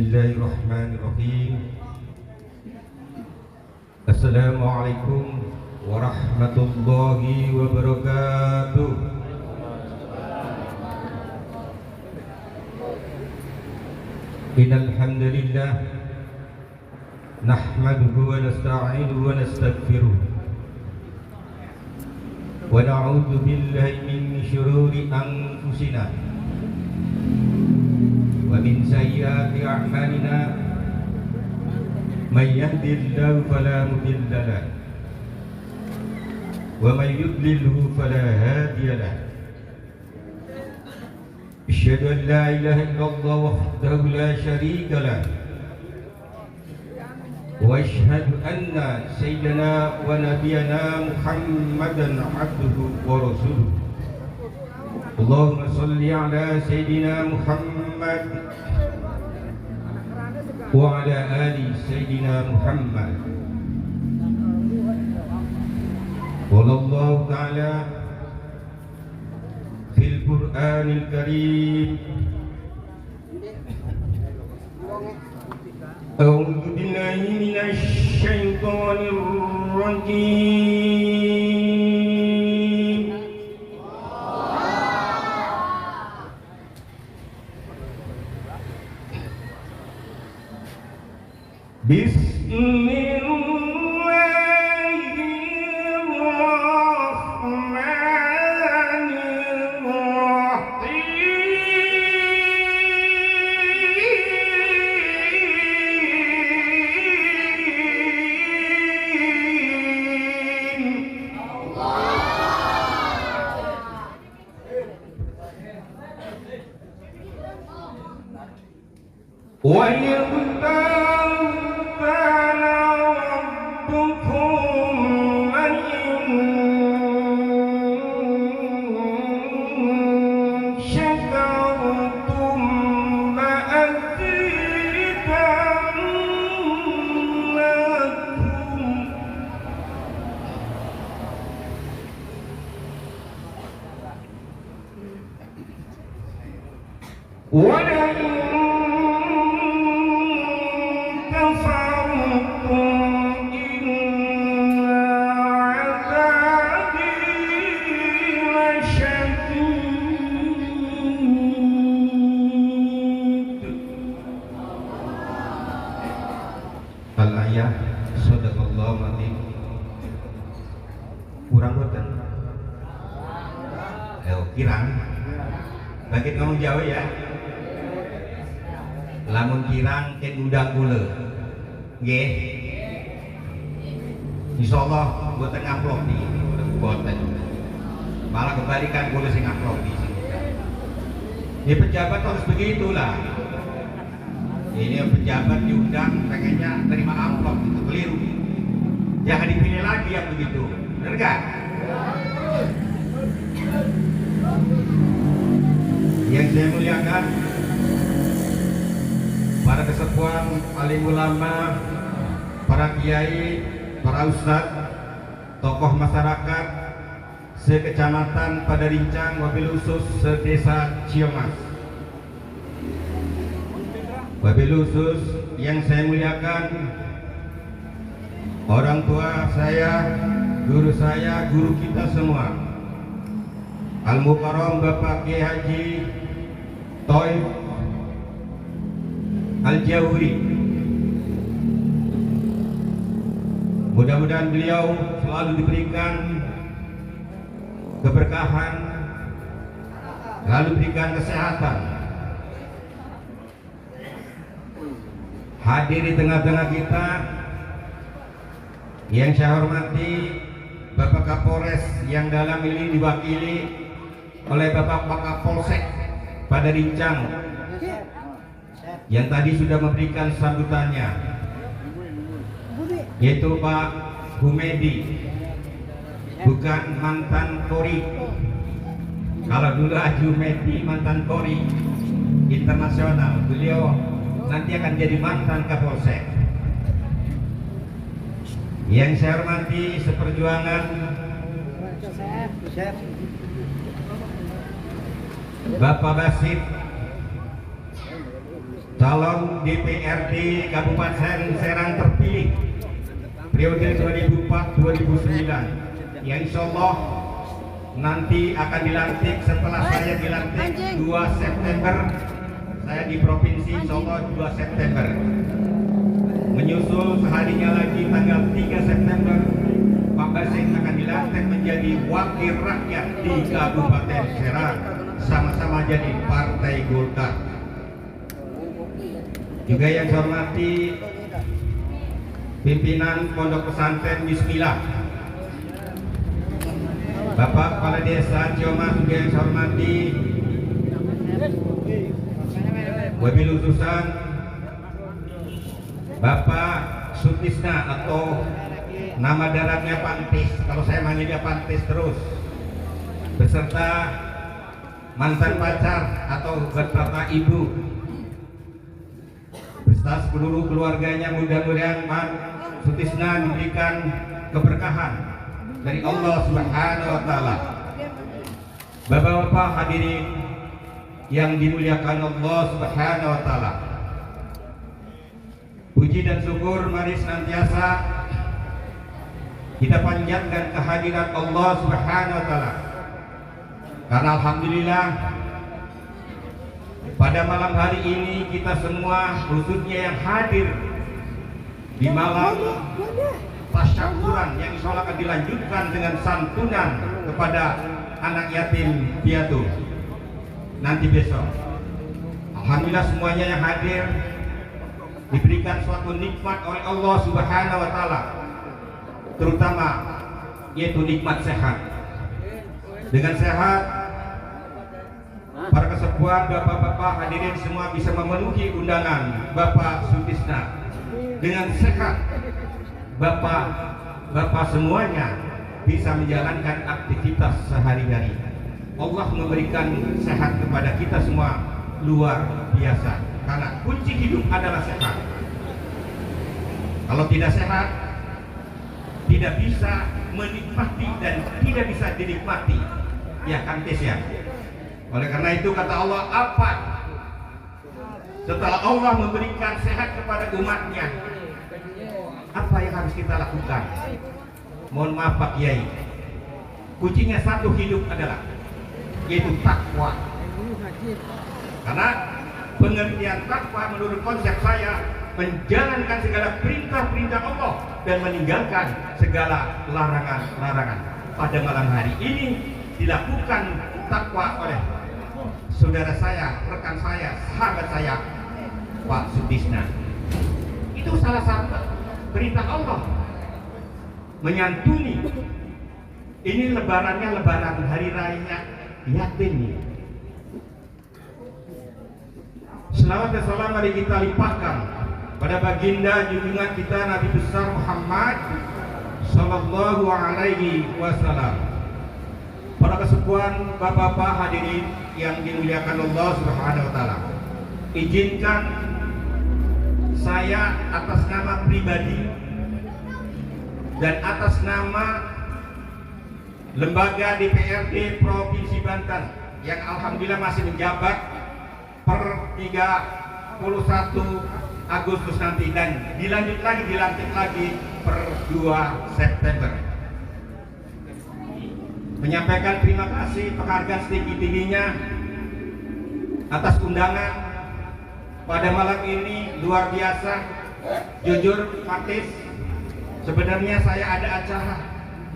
Bismillahirrahmanirrahim. Assalamualaikum warahmatullahi wabarakatuh. Innal hamdalillah nahmaduhu wa nasta'inuhu wa nastaghfiruh wa na'udzu billahi min syururi anfusina wa min sayyiati a'malina may yahdihillahu fala mudilla lahu wa may yudlilhu fala hadiya lahu. Asyhadu an la ilaha illallah wahdahu la syarika lahu wa asyhadu anna sayyidana wa nabiyyana Muhammadan abduhu wa rasuluh. Allahumma salli ala sayyidina Muhammad wa ala ali sayyidina Muhammad. Wallahu ta'ala fil Qur'anil Karim. A'udzu billahi minasy syaithanir rajim. Al-ayah sadaqallahu matin. Kurang boten. Kirang. Bagi ngomong Jawa ya. Lamun kirang ken udang kula. Nggih. Insyaallah boten ngamplop di boten. Malah kebalikan kula sing ngamplop di sini. Ini pejabat harus begitulah. Ini pejabat diundang pengennya terima amplop, itu keliru. Jangan dipilih lagi yang begitu, benar gak? Yang saya muliakan, para kesepuhan, alim ulama, para kiai, para ustadz, tokoh masyarakat sekecamatan Padarincang, wabil khusus sedesa Ciamas. Wabil khusus yang saya muliakan, orang tua saya, guru kita semua, Al-Mukarram Bapak Kiai Haji Thaif Al-Jawhri. Mudah-mudahan beliau selalu diberikan keberkahan, selalu diberikan kesehatan. Hadir di tengah-tengah kita yang saya hormati Bapak Kapolres yang dalam ini diwakili oleh Bapak Kapolsek Padarincang yang tadi sudah memberikan sambutannya, yaitu Pak Humedi, bukan mantan Polri. Kalau dulu Haji Humedi mantan Polri internasional, beliau nanti akan jadi mantan Kapolsek. Yang saya hormati seperjuangan Bapak Basit calon DPRD Kabupaten Serang terpilih periode 2004-2009 yang insya Allah nanti akan dilantik setelah saya dilantik 2 September. Saya di provinsi insya Allah 2 September. Menyusul seharinya lagi tanggal 3 September Pak Basit akan dilantik menjadi wakil rakyat di Kabupaten Serang, sama-sama jadi Partai Golkar. Juga yang saya hormati pimpinan Pondok Pesantren Bismillah, Bapak Kepala Desa Cioma, juga yang saya hormati wabil khususan Bapak Sutisna atau nama daratnya Pantis, kalau saya manggil dia Pantis terus, beserta mantan pacar atau beserta ibu, beserta seluruh keluarganya. Mudah-mudahan Pak Sutisna diberikan keberkahan dari Allah Subhanahu wa Ta'ala. Bapak-bapak hadirin yang dimuliakan Allah Subhanahu wa Ta'ala, puji dan syukur mari senantiasa kita panjatkan kehadiran Allah Subhanahu wa Ta'ala, karena alhamdulillah pada malam hari ini kita semua, khususnya yang hadir di malam tasyakuran yang insya Allah akan dilanjutkan dengan santunan kepada anak yatim piatu nanti besok. Alhamdulillah semuanya yang hadir diberikan suatu nikmat oleh Allah Subhanahu wa Ta'ala, terutama yaitu nikmat sehat. Dengan sehat, para kesepuhan, bapak-bapak hadirin semua bisa memenuhi undangan Bapak Sutisna. Dengan sehat, bapak semuanya bisa menjalankan aktivitas sehari-hari. Allah memberikan sehat kepada kita semua luar biasa, karena kunci hidup adalah sehat. Kalau tidak sehat, tidak bisa menikmati dan tidak bisa dinikmati, ya kan Tis ya. Oleh karena itu kata Allah, apa setelah Allah memberikan sehat kepada umatnya, apa yang harus kita lakukan? Mohon maaf Pak Kiai, kuncinya satu hidup adalah yaitu takwa. Karena pengertian takwa menurut konsep saya menjalankan segala perintah-perintah Allah dan meninggalkan segala larangan-larangan. Pada malam hari ini dilakukan takwa oleh saudara saya, rekan saya, sahabat saya, Pak Sutisna. Itu salah satu perintah Allah, menyantuni. Ini lebarannya lebaran hari raya yatim. Selawat dan salam mari kita limpahkan pada baginda junjungan kita Nabi besar Muhammad Sallallahu Alaihi Wasallam. Para kesepuhan, bapak-bapak hadirin yang dimuliakan Allah Subhanahu Wa Taala, izinkan saya atas nama pribadi dan atas nama lembaga DPRD Provinsi Banten yang alhamdulillah masih menjabat per 31 Agustus nanti dan dilanjut lagi, dilantik lagi per 2 September, menyampaikan terima kasih penghargaan setinggi-tingginya atas undangan pada malam ini. Luar biasa. Jujur Fatis, sebenarnya saya ada acara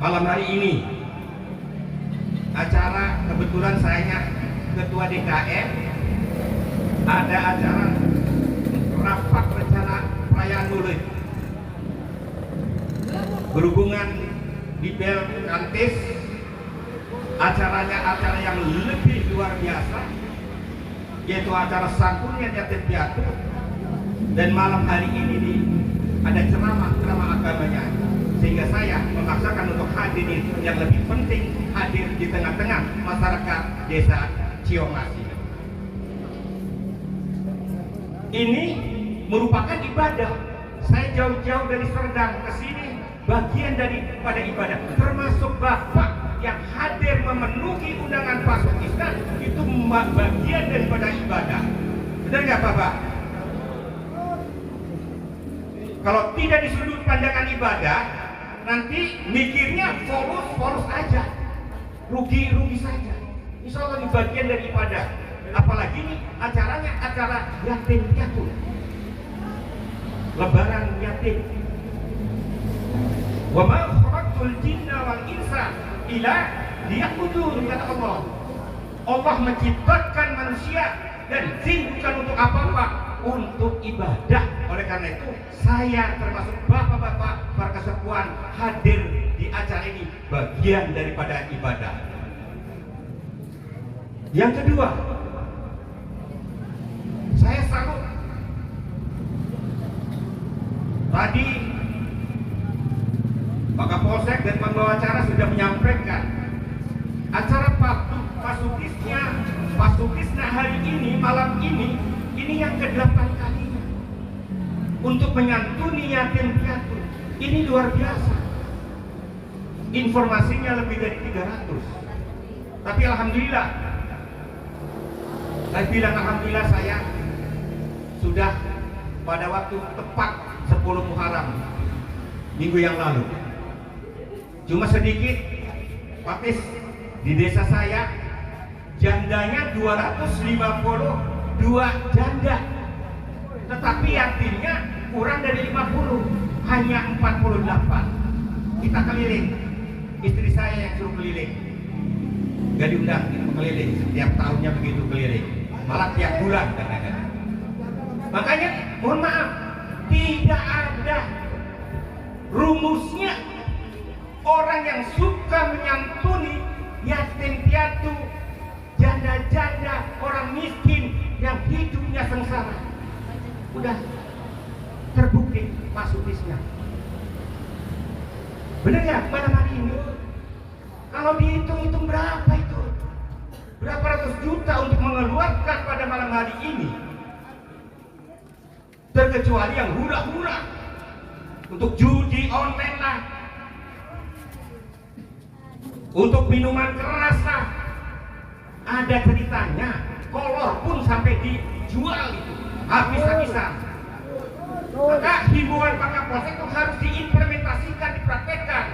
malam hari ini. Acara kebetulan saya ketua DKM, ada acara rapat rencana perayaan Maulid berhubungan di Bel Kantis. Acaranya acara yang lebih luar biasa, yaitu acara santunan yatim piatu, dan malam hari ini ada ceramah agamanya, sehingga saya memaksakan untuk hadir yang lebih penting, hadir di tengah-tengah masyarakat desa Cioma. Ini merupakan ibadah. Saya jauh-jauh dari Serdang ke sini bagian daripada ibadah, termasuk Bapak yang hadir memenuhi undangan Pak Sutisna itu bagian daripada ibadah. Benar nggak Bapak? Kalau tidak di sudut pandangan ibadah, nanti mikirnya polos aja, rugi saja. Insya Allah ini bagian dari ibadah. Apalagi nih acaranya acara yatim piatu, lebaran yatim. Wa ma khalaqtul jinna wal insa illa liya'budun, kata Allah. Allah menciptakan manusia dan jin bukan untuk apa-apa, untuk ibadah. Oleh karena itu saya termasuk bapak-bapak para kesepuan hadir di acara ini bagian daripada ibadah. Yang kedua, saya salut tadi Pak Kapolsek dan pembawa acara sudah menyampaikan acara Pasukisnya hari ini, malam ini yang ke-8 kalinya untuk menyantuni yatim piatu. Ini luar biasa. Informasinya lebih dari 300. Tapi alhamdulillah, saya bilang alhamdulillah, saya sudah pada waktu tepat 10 Muharram minggu yang lalu. Cuma sedikit, Pakis, di desa saya jandanya 252 janda, tetapi yatimnya kurang dari 50, hanya 48. Kita keliling, istri saya yang suruh keliling, gak diundang, kita keliling setiap tahunnya begitu keliling, malah tiap bulan kadang-kadang. Makanya mohon maaf, tidak ada rumusnya orang yang suka menyantuni yatim piatu, janda-janda, orang miskin yang hidupnya sengsara. Udah terbukti masukisnya. Benar ya pada hari ini? Kalau dihitung-hitung berapa itu? Berapa ratus juta untuk mengeluarkan pada malam hari ini? Terkecuali yang hura-hura untuk judi online lah, untuk minuman keras lah. Ada ceritanya, kolor pun sampai dijual itu, habis-habisan. Maka himbauan Pak Kapolsek itu harus diimplementasikan, dipraktekkan.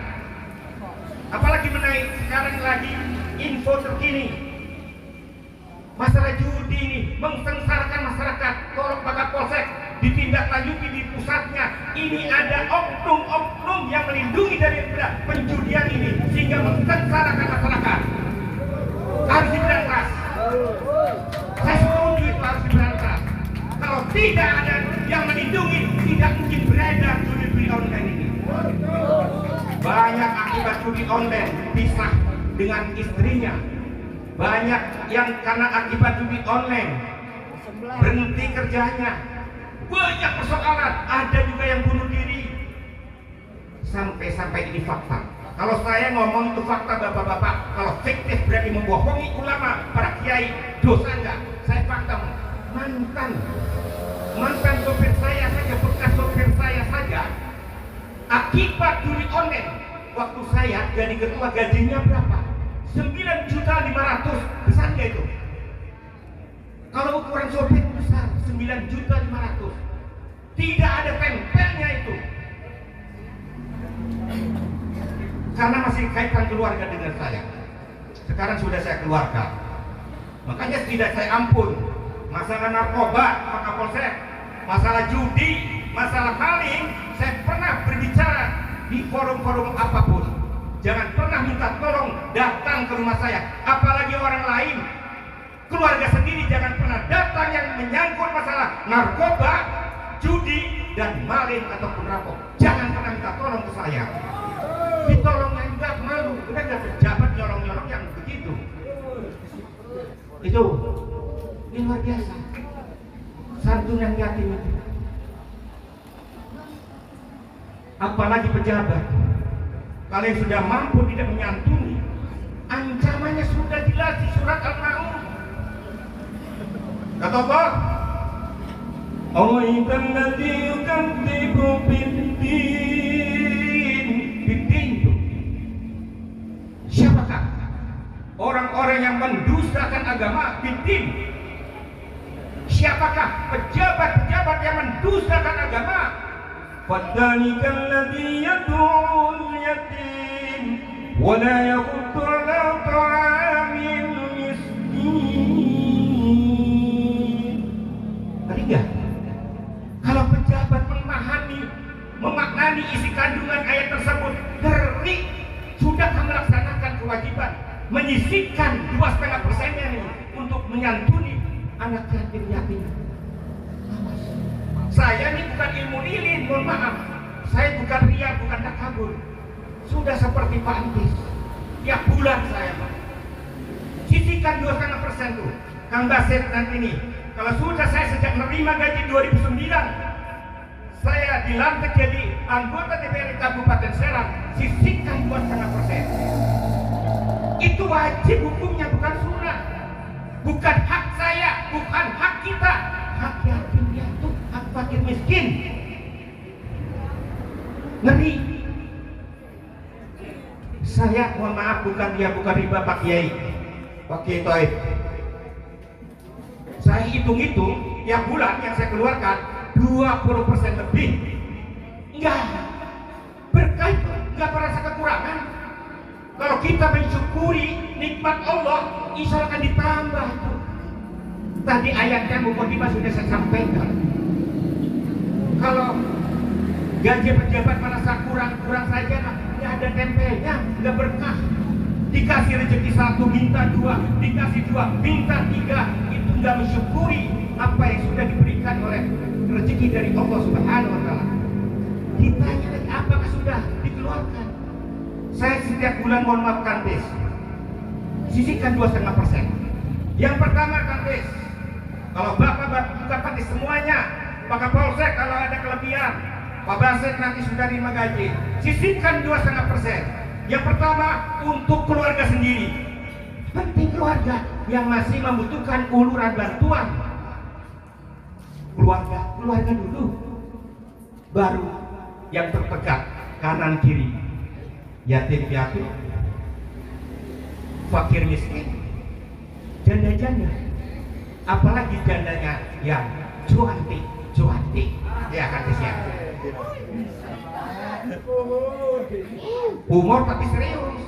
Apalagi menaik sekarang lagi info terkini, masalah judi ini mengsengsarakan masyarakat. Tolong Pak Kapolsek ditindaklanjuti di pusatnya. Ini ada oknum-oknum yang melindungi dari penjudian ini sehingga mengsengsarakan masyarakat. Harus diberantas. Saya setuju itu harus diberantas. Kalau tidak ada yang melindungi, tidak mungkin beredar judi online ini. Banyak akibat judi online pisah dengan istrinya. Banyak yang karena akibat judi online berhenti kerjanya. Banyak persoalan, ada juga yang bunuh diri. Sampai ini fakta. Kalau saya ngomong itu fakta bapak-bapak, kalau fiktif berarti membohongi ulama, para kiai, dosa enggak? Saya fakta. Mantan sopir saya saja, bekas sopir saya saja, akibat judi online, waktu saya jadi ketua gajinya berapa? 9.500.000, besar nggak itu? Kalau ukuran sopir besar, 9.500.000. Tidak ada tempelnya itu. Karena masih kaitan keluarga dengan saya. Sekarang sudah saya keluarga. Makanya tidak saya ampun. Masalah narkoba, Pak Kapolsek, masalah judi, masalah maling, saya pernah berbicara di forum-forum apapun. Jangan pernah minta tolong datang ke rumah saya. Apalagi orang lain, keluarga sendiri jangan pernah datang yang menyangkut masalah narkoba, judi, dan maling ataupun rampok. Jangan pernah minta tolong ke saya. Ditolongnya juga malu. Udah gak pejabat nyolong-nyolong yang begitu. Itu ini luar biasa. Santunan yatim itu. Apalagi pejabat, kalau yang sudah mampu tidak menyantuni, ancamannya sudah jelas di surat Al-Maun. Kata Allah, "Awaitan ladzi yukadzibu bid-din." Bid-din itu siapakah? Orang-orang yang mendustakan agama. Bid-din. Siapakah pejabat-pejabat yang mendustakan agama? فذلك الذي يدعو اليتيم ولا يحض على طعام المسكين. Ketiga, kalau pejabat memaknani isi kandungan ayat tersebut, ngeri, sudah melaksanakan kewajiban menyisihkan 2,5%-nya nih untuk menyantuni anak yatim yatim. Saya ini bukan ilmu lilin, mohon maaf. Saya bukan ria, bukan takabur. Sudah seperti Pak Antis. Tiap bulan saya, Pak. Sisihkan 2,5% tuh. Kang Basit nanti nih. Kalau sudah saya sejak menerima gaji 2009, saya dilantik jadi anggota DPRD Kabupaten Serang, sisihkan 2,5%. Itu wajib hukumnya, bukan sunnah. Bukan hak saya, bukan hak kita. Hak yatim piatu, hak fakir miskin. Ngeri. Saya mohon maaf, bukan riba Pak Kiai. Pak Kiai Toib. Saya hitung-hitung tiap bulan yang saya keluarkan 20% lebih. Enggak. Berkah itu enggak merasa kekurangan. Kalau kita mensyukuri nikmat Allah, insya Allah akan ditambah. Tadi ayatnya Mukodimah sudah saya sampaikan. Kalau gaji pejabat merasa kurang saja, nggak ada tempelnya, nggak berkah. Dikasih rezeki 1 minta 2, dikasih 2 minta 3, itu nggak mensyukuri apa yang sudah diberikan oleh rezeki dari Allah Subhanahu Wa Taala. Ditanya lagi apakah sudah dikeluarkan? Saya setiap bulan mohon maaf Kantis, sisihkan 2,5%. Yang pertama Kantis, kalau Bapak buka Kantis semuanya, Pak Kapolsek kalau ada kelebihan, Pak Basit nanti sudah terima gaji, sisihkan 2,5%. Yang pertama untuk keluarga sendiri, penting keluarga yang masih membutuhkan uluran bantuan. Keluarga dulu, baru yang terdekat kanan kiri. Yatim piatu, fakir miskin, janda-janda, apalagi jandanya yang cuantik, ya kan ya. Humor tapi serius,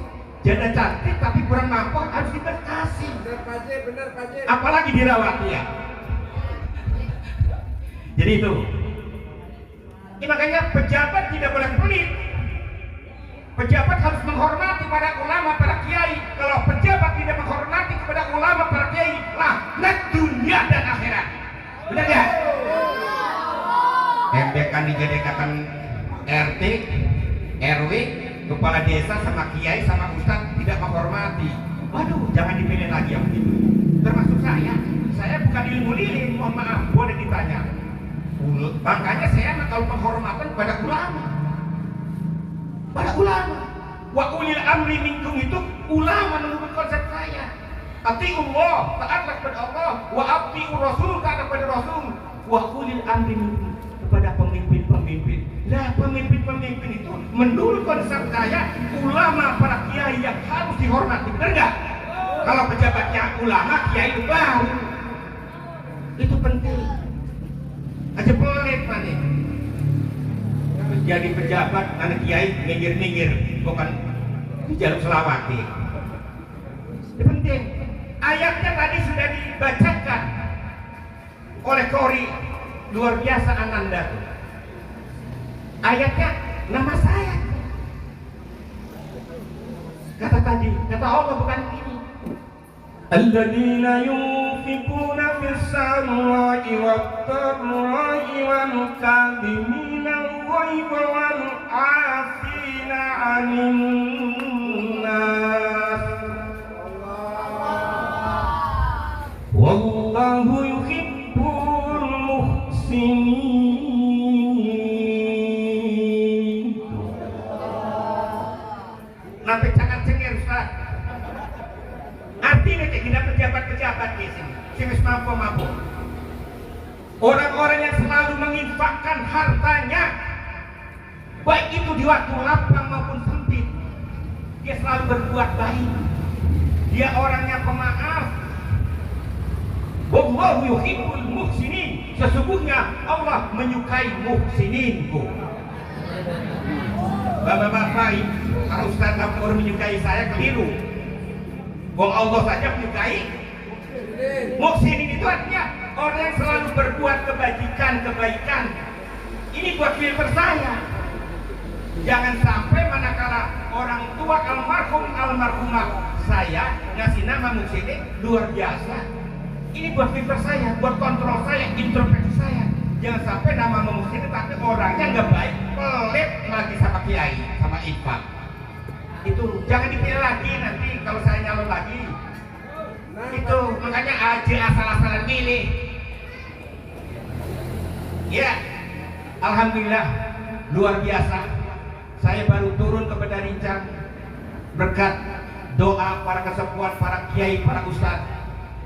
janda cantik tapi kurang mampu harus diberkasi. Bener, apalagi dirawat ya. Jadi itu. Ini makanya pejabat tidak boleh pelit. Pejabat harus menghormati para ulama, para kiai. Kalau pejabat tidak menghormati kepada ulama, para kiai, laknat dunia dan akhirat. Benar ya? Embekan dijadikan RT, RW, kepala desa sama kiai sama ustadz tidak menghormati. Waduh, jangan dipilih lagi yang begitu. Termasuk saya bukan ilmu lilin, mohon maaf, boleh ditanya. Makanya saya kalau penghormatan pada ulama. Wa ulil amri minkum itu ulama menurut konsep saya. Atiullah, taatlah kepada Allah, wa atiur rasul, taat kepada rasul, wa ulil amri minkum, kepada pemimpin-pemimpin. Nah, pemimpin-pemimpin itu menurut konsep saya ulama, para kiai yang harus dihormati, benar enggak? Kalau pejabatnya ulama, kiai itu baru. Itu penting. Aja pelit mana? Jadi pejabat, anak kiai minggir-minggir, bukan di jalur selawati. Itu penting. Ayatnya tadi sudah dibacakan oleh Kori, luar biasa Ananda. Ayatnya nama saya. Kata Allah bukan ini. Alladzina yunfikuna fis sarra'i wat dharra'i wal kadhimina al-ghaiza wal 'afina 'anil nas. Wallahu yuhibbul muhsinin. Nanti jangan cengir Ustaz. Artinya tidak pejabat-pejabat di sini, si wis mampu. Orang-orang yang selalu menginfakkan hartanya, baik itu di waktu lapang maupun sempit, dia selalu berbuat baik. Dia orangnya pemaaf. Wallahu yuhibbul muhsinin. Sesungguhnya Allah menyukai muhsinin. Bapak-bapak, kalau Ustaz Abdur menyukai saya keliru. Wong Allah saja menyukai. Muhsinin itu artinya orang yang selalu berbuat kebaikan. Ini buat filter saya. Jangan sampai manakala orang tua almarhumah saya ngasih nama Muhsinin luar biasa. Ini buat filter saya, buat kontrol saya, introspeksi saya. Jangan sampai nama Muhsinin tapi orangnya nggak baik, pelit lagi sama kiai, sama Iqbal. Itu jangan dipilih lagi nanti kalau saya nyalon lagi. Itu makanya aja asal-asalan milih. Ya, alhamdulillah luar biasa. Saya baru turun ke Banda Rincang berkat doa para kesepuan, para kiai, para ustadz.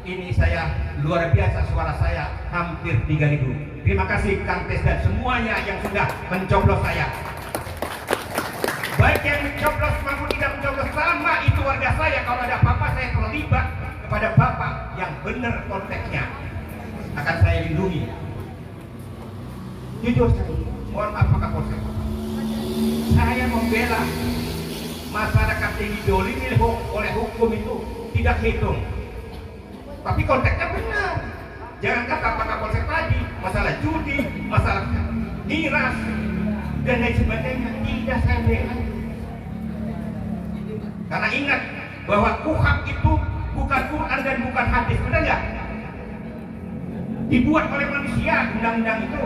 Ini saya luar biasa, suara saya hampir 3.000. Terima kasih Kang Tes dan semuanya yang sudah mencoblos saya. Baik yang mencoblos maupun tidak mencoblos, sama itu warga saya. Kalau ada apa-apa saya terlibat kepada Bapak yang benar konteksnya akan saya lindungi. Jujur saya, mohon maaf Pak Kapolsek, saya membela masyarakat yang didolimi oleh hukum itu tidak hitung. Tapi konteksnya benar. Jangan kata Pak Kapolsek tadi, masalah judi, masalah miras, dan lain sebagainya. Tidak saya bela. Karena ingat bahwa KUHP itu bukan Quran dan bukan hadis, benar nggak? Dibuat oleh manusia undang-undang itu.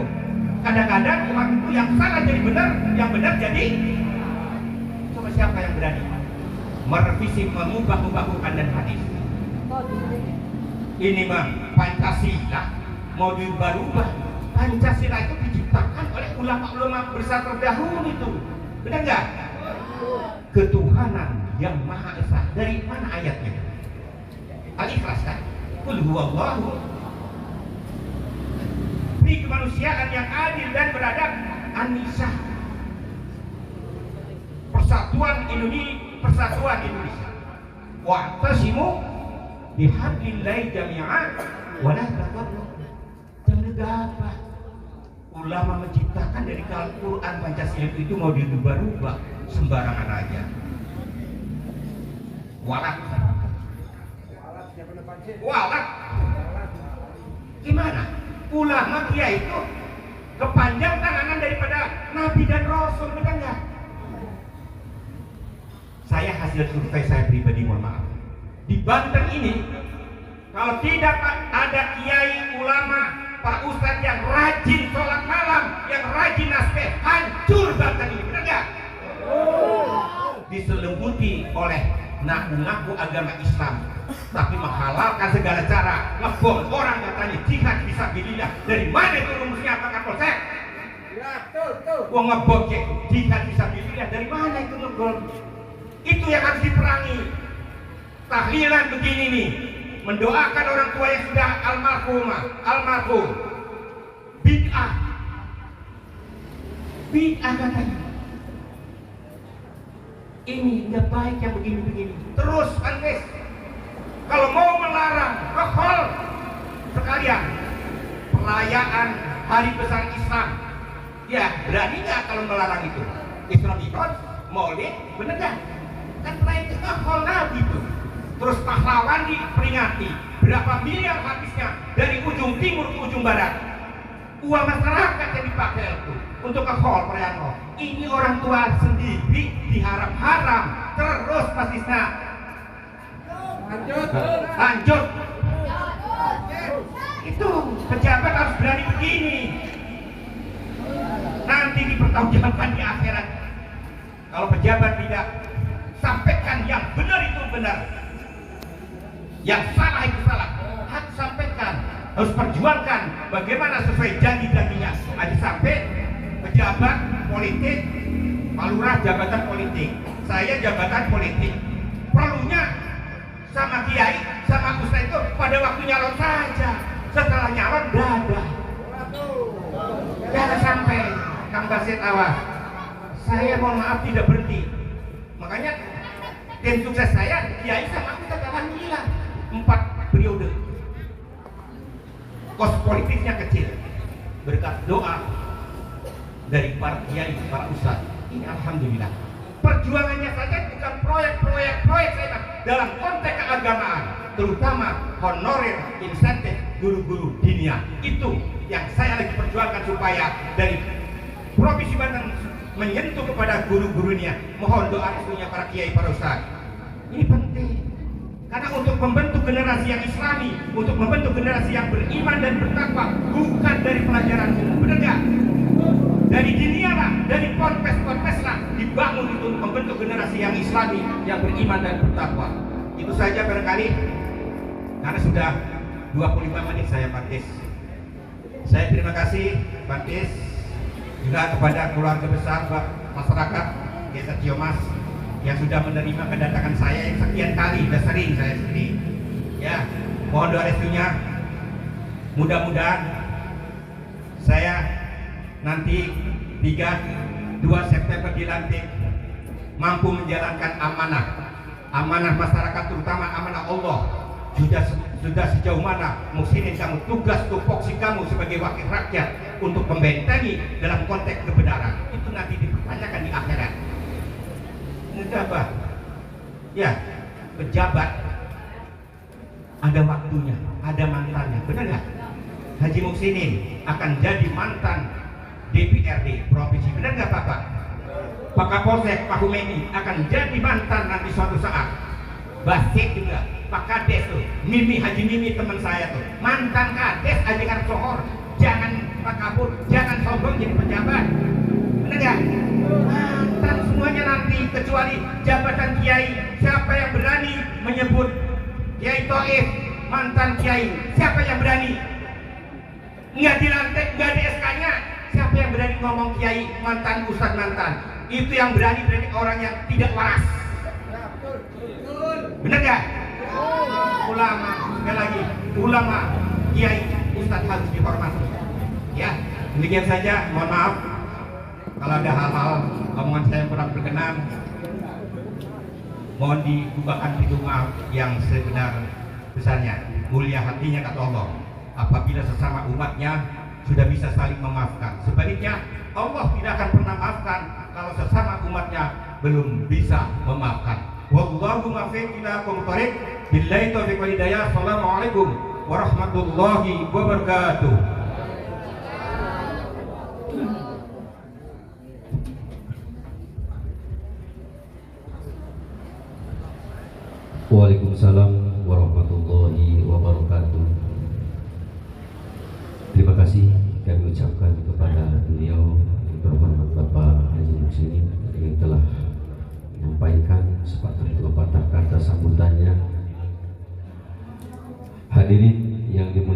Kadang-kadang umat itu yang salah jadi benar, yang benar jadi. Coba siapa yang berani merevisi, mengubah Quran dan hadis? Ini mah Pancasila mau diubah-ubah. Pancasila itu diciptakan oleh ulama-ulama besar terdahulu itu, benar nggak? Ketuhanan yang Maha Esa. Dari mana ayatnya? Al-Ikhlas kan? Qul huwallahu. Ini kemanusiaan yang adil dan beradab. An-Nisa. Persatuan Indonesia. Wa'tasimu bihablillahi jami'an wa la tafarraqu. Jangan gegabah. Ulama menciptakan dari Al-Quran Pancasila itu mau dirubah-rubah sembarangan aja. Walat. Gimana? Ulama kiai itu kepanjang tanganan daripada Nabi dan Rasul, benar nggak? Saya hasil survei saya pribadi, mohon maaf. Di Banten ini, kalau tidak ada kiai ulama, Pak Ustadz yang rajin sholat malam, yang rajin nasbih, hancur Banten ini, benar nggak? Diselimuti oleh ngaku-ngaku agama Islam, tapi menghalalkan segala cara, ngebom orang katanya jihad fisabilillah. Dari mana itu rumusnya Pak Kapolsek? Wong ngebom jihad fisabilillah, dari mana itu ngebom? Itu yang harus diperangi. Tahlilan begini nih, mendoakan orang tua yang sudah almarhum. Bid'ah katanya. Ini nggak baik yang begini-begini. Terus Andes, kalau mau melarang kehol sekalian perayaan Hari Besar Islam, ya berani nggak kalau melarang itu? Isra Mi'raj, Maulid, bener nggak? Kan perayaan kehol Nabi itu. Terus pahlawan diperingati, berapa miliar habisnya dari ujung timur ke ujung barat. Uang masyarakat yang dipakai itu untuk kehol perayaan kehol. Ini orang tua sendiri diharam-haram. Terus Mas Isna lanjut. Itu pejabat harus berani begini. Nanti dipertanggungjawabkan di akhirat. Kalau pejabat tidak sampaikan yang benar itu benar, yang salah itu salah, harus sampaikan, harus perjuangkan bagaimana sesuai janji-janjinya. Aja sampai pejabat politik, Pak Lurah jabatan politik, saya jabatan politik, perlunya sama kiai, sama ustaz itu pada waktu nyalon saja, setelah nyalon dadah. Jangan sampai Kang Basit awas. Saya mohon maaf tidak berhenti. Makanya tim sukses saya kiai sama ustaz alhamdulillah 4 periode. Kos politiknya kecil berkat doa dari para kiai, para ustadz. Ini alhamdulillah. Perjuangannya saja bukan proyek saya dalam konteks keagamaan, terutama honorer, insentif guru-guru diniyah. Itu yang saya lagi perjuangkan supaya dari Provinsi Banten menyentuh kepada guru-gurunya. Mohon doa restunya para kiai, para ustadz. Ini penting. Karena untuk membentuk generasi yang islami, untuk membentuk generasi yang beriman dan bertakwa, bukan dari pelajaran umum, benar nggak? Dari dunia lah, dari ponpes lah dibangun itu untuk membentuk generasi yang islami, yang beriman dan bertakwa. Itu saja barangkali, karena sudah 25 menit saya Pak Tis. Saya terima kasih Pak Tis, juga kepada keluarga besar masyarakat Desa Ciomas yang sudah menerima kedatangan saya yang sekian kali, sudah sering saya sendiri. Ya, mohon doa restunya. Mudah-mudahan saya nanti 2 September dilantik mampu menjalankan amanah masyarakat, terutama amanah Allah. Sudah sejauh mana muslimin kamu, tugas tupoksi kamu sebagai wakil rakyat untuk membentengi dalam konteks kebenaran, itu nanti dipertanyakan di akhirat. Pejabat, ya pejabat ada waktunya, ada mantannya, benar nggak? Haji Muhsinin akan jadi mantan DPRD provinsi, benar nggak Bapak? Pak Kapolsek, Pak Humedi akan jadi mantan nanti suatu saat. Basit juga, Pak Kades tuh, Haji Mimi teman saya tuh, mantan Kades Ajengar Sohor. Jangan Pak Kapur, jangan sombong jadi pejabat, benar nggak? Mantan semuanya nanti, kecuali jabatan kiai. Siapa yang berani menyebut Kiai Toif mantan kiai? Siapa yang berani? Nggak dilantik, nggak di SK-nya. Siapa yang berani ngomong kiai mantan, ustadz mantan? Itu yang berani orang yang tidak waras. Benar nggak? Ulama, sekali lagi, ulama, kiai, ustadz harus dihormati. Ya, demikian saja. Mohon maaf kalau ada hal-hal omongan saya yang kurang berkenan. Mohon dibukakan pintu maaf yang sebenar-besarnya. Mulia hatinya kata Allah apabila sesama umatnya sudah bisa saling memaafkan. Sebaliknya Allah tidak akan pernah maafkan kalau sesama umatnya belum bisa memaafkan. Wallahu muwaffiq ila aqwamit thoriq. Billahi taufiq wal hidayah. Assalamualaikum warahmatullahi wabarakatuh. Waalaikumsalam warahmatullahi wabarakatuh. Terima kasih kami ucapkan kepada beliau yang terhormat Bapak Haji Muhsinin yang telah menyampaikan sepatah dua patah kata sambutannya. Hadirin yang dimuliakan